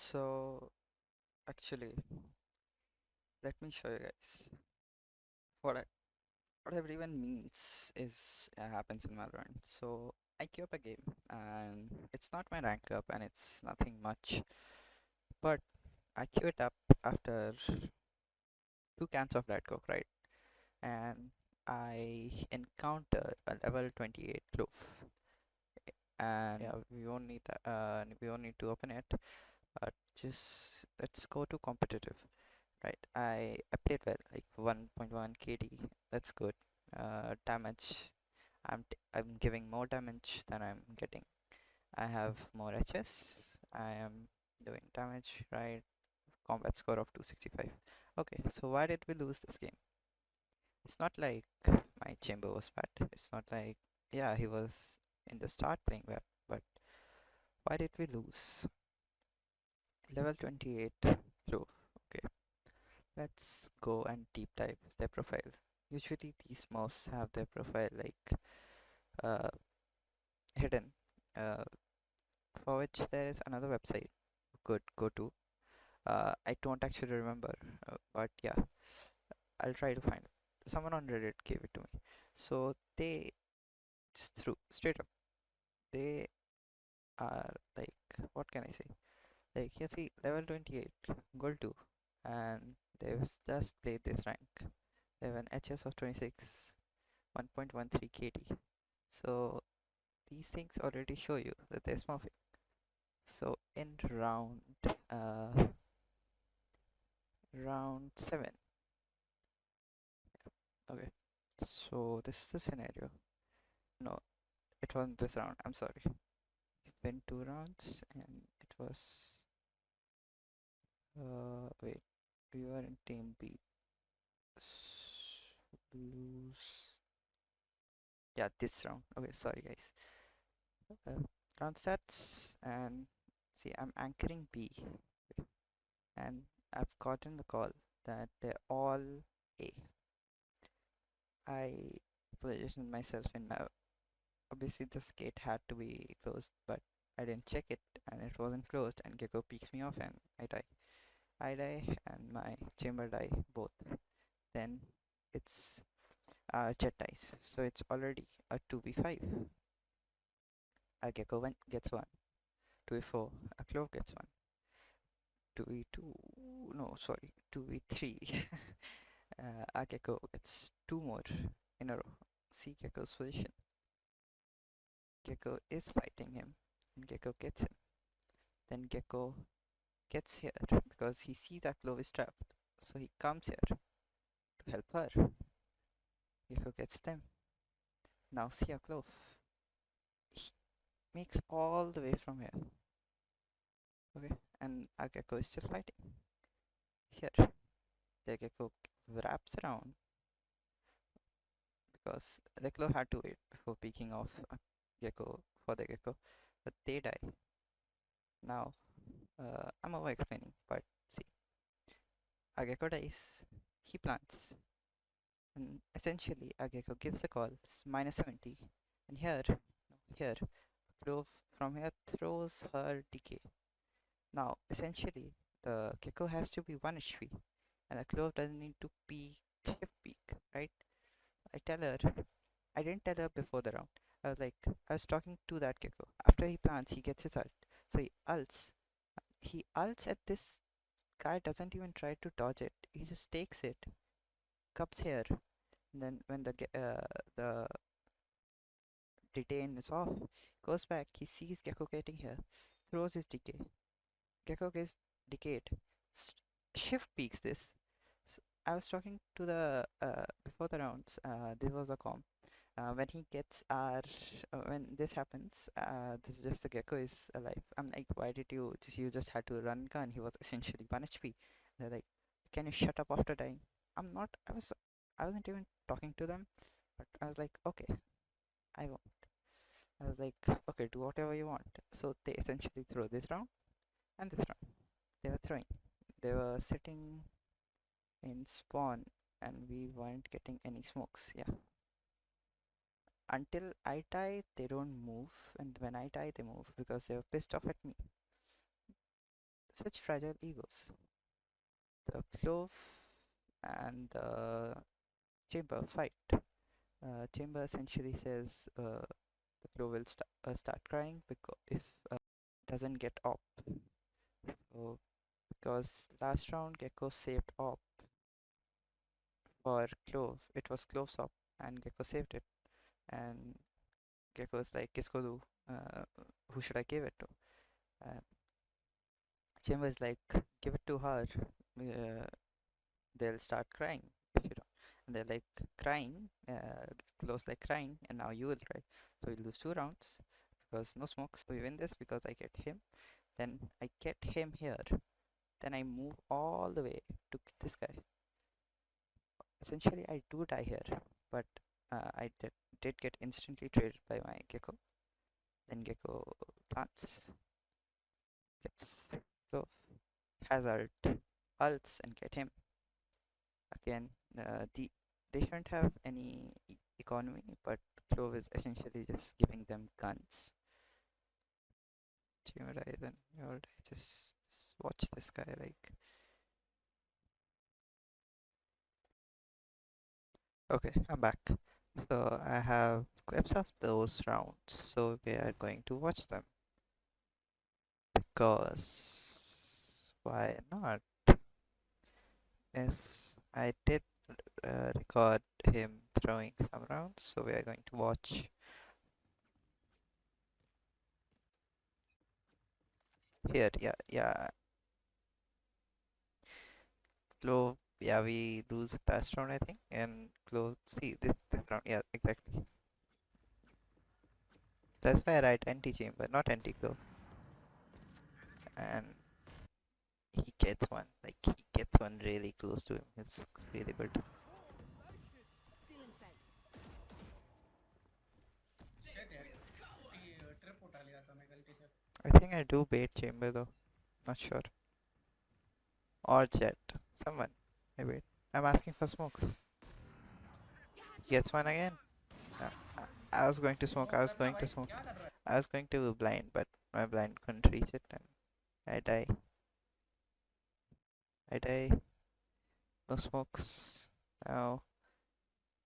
So actually, let me show you guys what I, what everyone means is happens in Valorant. So I queue up a game and it's not my rank up and it's nothing much, but I queue it up after 2 cans of Red Coke, right? And I encounter a level 28 Kloof, and yeah, we won't need to open it, but just let's go to competitive. Right, I played well, like 1.1 KD. That's good. Damage. I'm giving more damage than I'm getting. I have more HS. I am doing damage, right? Combat score of 265. Okay, so why did we lose this game? It's not like my chamber was bad. It's not like, yeah, he was in the start playing well, but why did we lose? Level 28 Clove. Okay, let's go and deep dive their profile. Usually these mobs have their profile like uh, hidden, uh, for which there is another website you could go to. I don't actually remember, but yeah, I'll try to find it. Someone on Reddit gave it to me. So they just threw straight up. They are like, what can I say? Like you see, level 28, gold 2, and they've just played this rank. They have an HS of 26, 1.13 KD. So these things already show you that they're smurfing. So in uh, round 7, okay. So this is the scenario. No, it wasn't this round. I'm sorry. We went 2 rounds and it was wait. We were in team B. Blues. Yeah, this round. Okay, sorry guys. Uh, Round stats, and see, I'm anchoring B, and I've gotten the call that they're all A. I positioned myself in obviously this gate had to be closed, but I didn't check it and it wasn't closed, and Gecko peeks me off and I die. I die and my chamber die both. Then it's Jet dies, so it's already a 2v5. A Gecko gets one, 2v4, a Clove gets one, 2v2, no sorry, 2v3. A Gecko gets two more in a row. See Gecko's position. Gecko is fighting him, and Gecko gets him. Then Gecko gets here because he sees that Clove is trapped. So he comes here to help her. Gecko gets them. Now see a Clove. He makes all the way from here. Okay, and a Gecko is still fighting. Here, the Gecko wraps around because the Clove had to wait before peeking off a Gecko for the Gecko, but they die. Now, I'm over explaining, but see, a Gecko dies, he plants, and essentially a Gecko gives a call, it's -70, and here, Clove from here throws her decay. Now, essentially, the Gecko has to be 1 HP, and the Clove doesn't need to peek, shift peek, right? I tell her, I didn't tell her before the round. I was talking to that Gecko. After he plants, he gets his ult. So he ults at this guy, doesn't even try to dodge it. He just takes it, comes here, and then when the detain is off, goes back. He sees Gecko getting here, throws his decay. Gecko gets decayed. Shift peaks this. I was talking to the before the rounds. There was a com. When he gets our when this happens, this is just the Gecko is alive. I'm like, why did you just had to run gun? He was essentially 1 HP. They're like, can you shut up after dying? I'm not. I wasn't even talking to them, but I was like, okay, I won't. I was like, okay, do whatever you want. So they essentially throw this round and this round. They were throwing. They were sitting in spawn, and we weren't getting any smokes. Yeah. Until I die, they don't move, and when I die, they move because they were pissed off at me. such fragile egos. The clove and the chamber fight. Chamber essentially says the clove will start crying because if doesn't get op. So because last round Gecko saved op for clove, it was clove's op, and Gecko saved it. And Gecko was like, "Kisko do? Who should I give it to?" And Chamber is like, "Give it to her. Uh, they'll start crying if you don't." And they're like crying, close like crying, and now you will cry. So we lose 2 rounds because no smokes. We win this because I get him. Then I get him here. Then I move all the way to this guy. Essentially, I do die here, but I did get instantly traded by my Gecko. Then Gecko plants, gets Clove, has ults, and get him. Again, they shouldn't have any economy, but Clove is essentially just giving them guns. You die, then you all die. Just watch this guy, like. Okay, I'm back. So I have clips of those rounds, so we are going to watch them. Because why not? Yes, I did record him throwing some rounds, so we are going to watch here. Yeah. Clove, yeah, we lose last round, I think, and Clove, see this round, yeah, exactly. That's why I write anti-chamber, not anti-Clove. And he gets one, like he gets one really close to him. It's really good. I think I do bait chamber though, not sure. Or jet, someone. I wait. I'm asking for smokes. Gets one again. Uh, I was going to smoke. I was going to smoke. I was going to blind, but my blind couldn't reach it, and I die. I die. No smokes. Now,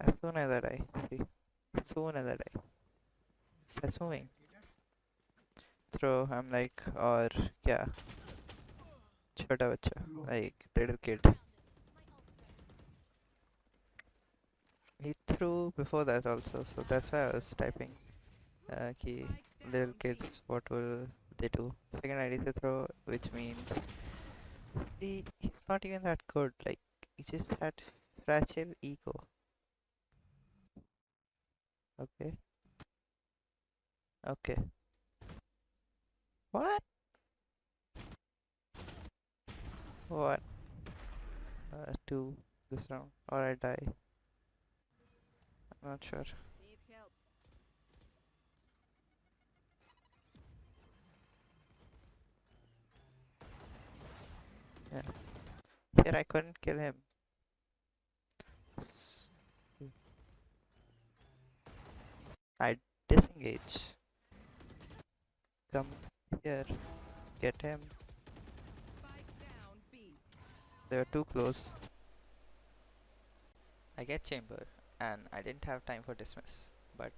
as soon as I die, see, as soon as I die, starts moving. Throw. I'm like, or yeah, chota bacha, like little kid. He threw before that also, so that's why I was typing. Ki little kids, what will they do? Second ID se throw, which means, see, he's not even that good. Like, he just had fragile ego. Okay, okay. What? What? Two this round, or I die. I'm not sure. Yeah. Here I couldn't kill him. I disengage. Come here. Get him. They were too close. I get chamber, and I didn't have time for dismiss. But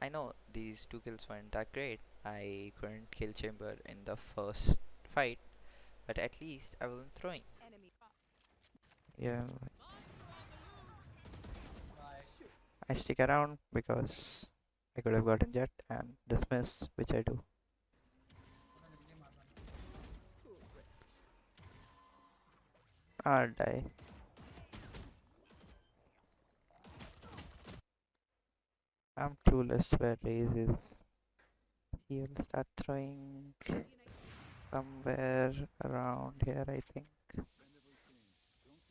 I know these 2 kills weren't that great. I couldn't kill chamber in the first fight, but at least I wasn't throwing. Yeah, I stick around because I could have gotten jet and dismiss, which I do. I'll die. I'm clueless where Raze is. He will start throwing somewhere around here, I think.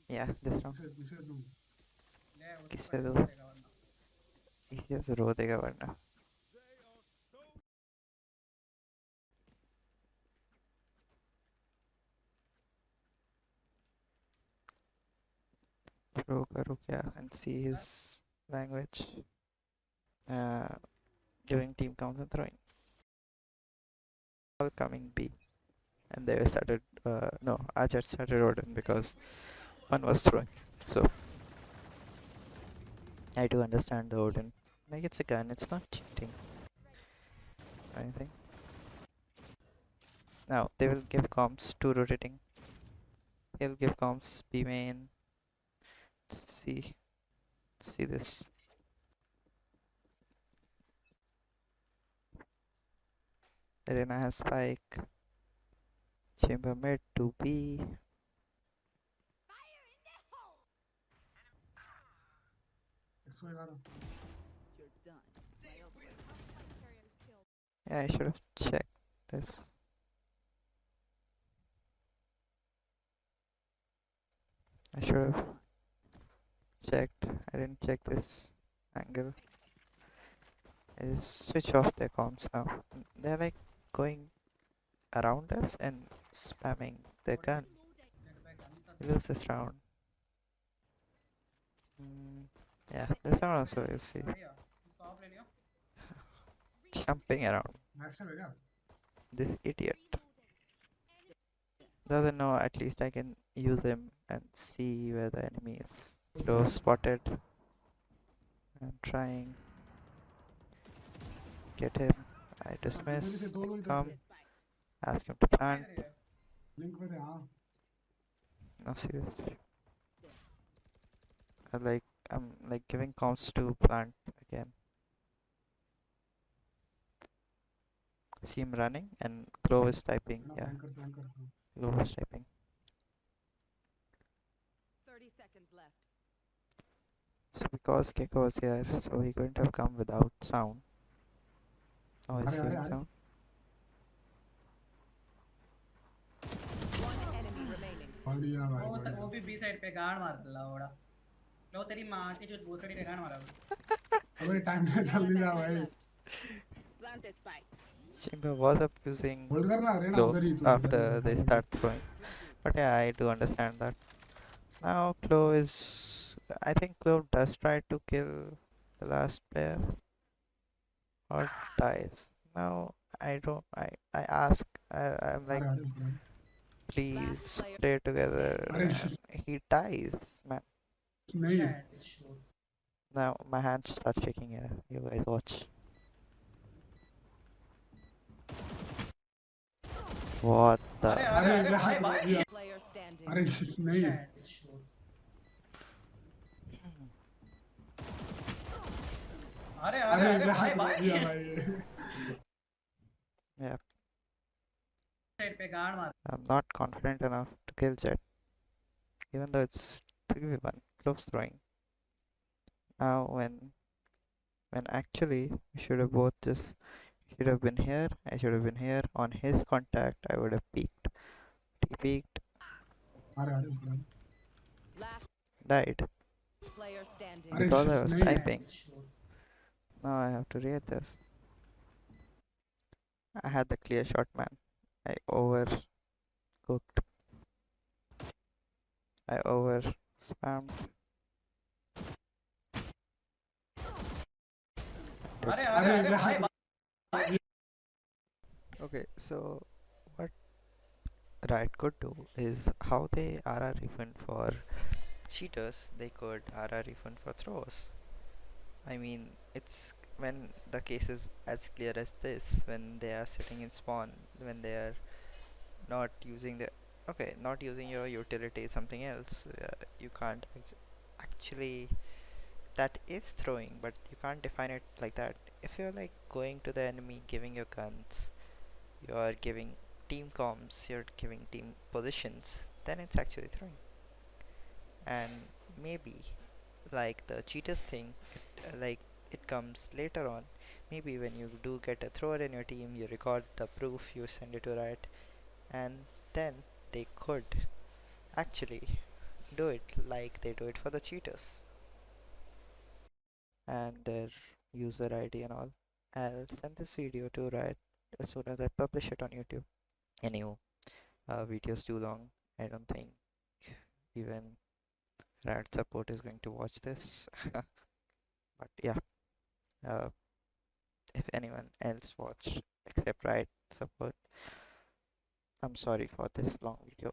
Yeah, this round. किससे दो इसे से रो देगा वरना throw करो क्या and see his language during team counter throwing. All coming B. and they started. No, Ajat started Odin because one was throwing. So I do understand the Odin. Like it's a gun, it's not cheating or anything. Now they will give comps to rotating. He'll give comps B main. See, see this. Arena has spike. Chamber mid to B. Yeah, I should have checked this. I should have checked. I didn't check this angle. I just switch off their comms now. They're like going around us and spamming their gun. We lose this round. Yeah, this round also you'll see. Jumping around. This idiot doesn't know. At least I can use him and see where the enemy is. Low spotted. I'm trying. Get him. I dismiss. I come. Ask him to plant. Now see this. I'm like giving comms to plant again. See him running and Glow is typing. Yeah, Glow is typing. 30 seconds left. So because Keko was here, so he couldn't have come without sound. Oh, he's giving sound. One enemy remaining. वो भी B side पे गाड़ मार दिला ओड़ा लो तेरी मां की जो भूसड़ी के गाड़ मारा अबे टाइम पे जल्दी जा भाई Plant the spike. Chamber was up using hold करना रहना Glow उधर ही तू after they start throwing. But yeah, I do understand that. Now Glow is... I think Glow does try to kill the last player. Or dies. Now I don't... I ask... I'm like... Please play together. He dies, man. नहीं Now my hands start shaking here. You guys watch. What the? अरे भाई भाई Player standing. अरे नहीं अरे अरे अरे भाई भाई Yeah, साइड पे गाड़ मार I'm not confident enough to kill Jet. Even though it's 3v1, close throwing. Now when actually we should have both just... Should have been here, I should have been here. On his contact, I would have peeked. He peeked, Last died. player standing. अरे Because I was नहीं typing. Now I have to readjust. I had the clear shot, man. I overcooked. I over spammed. अरे अरे अरे भाई भाई Okay, so what Riot could do is how they RR refund for cheaters, they could RR refund for throwers. I mean, it's when the case is as clear as this, when they are sitting in spawn, when they are not using the... Okay, not using your utility, something else. You can't actually... That is throwing, but you can't define it like that. If you're like going to the enemy, giving your guns, you are giving team comms, you're giving team positions, then it's actually throwing. And maybe like the cheaters thing, it comes later on. Maybe when you do get a thrower in your team, you record the proof, you send it to Riot, and then they could actually do it like they do it for the cheaters. And their user ID and all. I'll send this video to Riot as soon as I publish it on YouTube. Anyway, video's too long. I don't think even Riot support is going to watch this. But yeah, if anyone else watch except Riot support, I'm sorry for this long video.